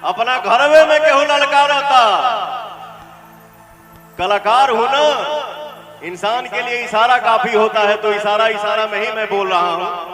अपना घरवे में केहू ललकारता। कलाकार हूं ना, इंसान के लिए इशारा काफी होता है, तो इशारा इशारा में ही मैं बोल रहा हूं।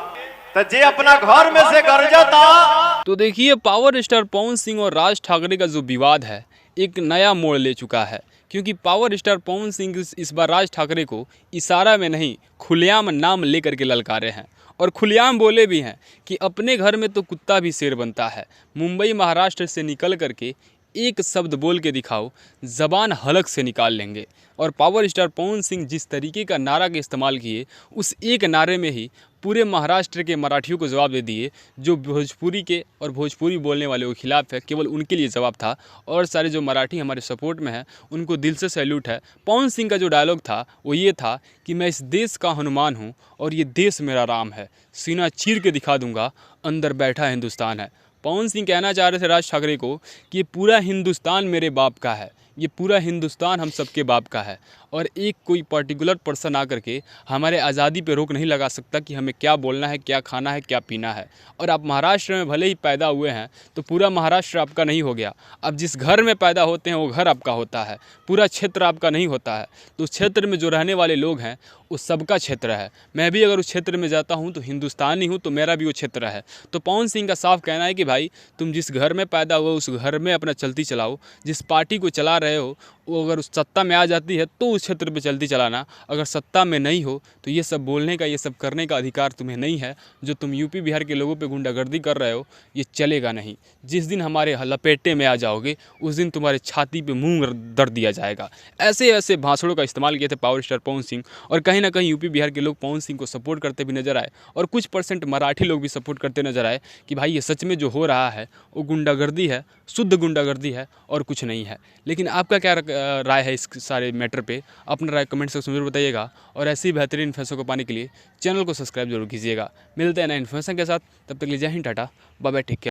तो जे अपना घर में से गरजता। तो देखिए, पावर स्टार पवन सिंह और राज ठाकरे का जो विवाद है एक नया मोड़ ले चुका है, क्योंकि पावर स्टार पवन सिंह इस बार राज ठाकरे को इशारा में नहीं खुलेआम नाम लेकर के ललकारे हैं और खुलेआम बोले भी हैं कि अपने घर में तो कुत्ता भी शेर बनता है। मुंबई महाराष्ट्र से निकल करके एक शब्द बोल के दिखाओ, ज़बान हलक से निकाल लेंगे। और पावर स्टार पवन सिंह जिस तरीके का नारा का इस्तेमाल किए, उस एक नारे में ही पूरे महाराष्ट्र के मराठियों को जवाब दे दिए। जो भोजपुरी के और भोजपुरी बोलने वाले के खिलाफ है, केवल उनके लिए जवाब था। और सारे जो मराठी हमारे सपोर्ट में हैं उनको दिल से सैल्यूट है। पवन सिंह का जो डायलॉग था वो ये था कि मैं इस देश का हनुमान हूँ और ये देश मेरा राम है, सीना चीर के दिखा दूंगा, अंदर बैठा हिंदुस्तान है। पवन सिंह कहना चाह रहे थे राज ठाकरे को कि ये पूरा हिंदुस्तान मेरे बाप का है, ये पूरा हिंदुस्तान हम सबके बाप का है, और एक कोई पर्टिकुलर पर्सन आकर के हमारे आज़ादी पे रोक नहीं लगा सकता कि हमें क्या बोलना है, क्या खाना है, क्या पीना है। और आप महाराष्ट्र में भले ही पैदा हुए हैं तो पूरा महाराष्ट्र आपका नहीं हो गया। अब जिस घर में पैदा होते हैं वो घर आपका होता है, पूरा क्षेत्र आपका नहीं होता है। तो उस क्षेत्र में जो रहने वाले लोग हैं वो सबका क्षेत्र है। मैं भी अगर उस क्षेत्र में जाता हूँ तो हिंदुस्तानी हूँ, तो मेरा भी वो क्षेत्र है। तो पवन सिंह का साफ कहना है कि भाई तुम जिस घर में पैदा हुए उस घर में अपना चलती चलाओ। जिस पार्टी को चला रहे हो वो अगर उस सत्ता में आ जाती है तो उस क्षेत्र पे चलती चलाना, अगर सत्ता में नहीं हो तो ये सब बोलने का, ये सब करने का अधिकार तुम्हें नहीं है। जो तुम यूपी बिहार के लोगों पे गुंडागर्दी कर रहे हो ये चलेगा नहीं। जिस दिन हमारे लपेटे में आ जाओगे उस दिन तुम्हारे छाती पे मुंह दर दिया जाएगा। ऐसे ऐसे भाषणों का इस्तेमाल किए थे पावर स्टार पवन सिंह, और कहीं ना कहीं यूपी बिहार के लोग पवन सिंह को सपोर्ट करते भी नजर आए, और कुछ परसेंट मराठी लोग भी सपोर्ट करते नजर आए कि भाई ये सच में जो हो रहा है वो गुंडागर्दी है, शुद्ध गुंडागर्दी है और कुछ नहीं है। लेकिन आपका क्या राय है इस सारे मैटर पे? अपना राय कमेंट सेक्शन में बताइएगा, और ऐसी बेहतरीन इन्फॉर्मेशन को पाने के लिए चैनल को सब्सक्राइब जरूर कीजिएगा। मिलते हैं नए इन्फॉर्मेशन के साथ, तब तक के लिए जय Hind, tata, bye bye, take care.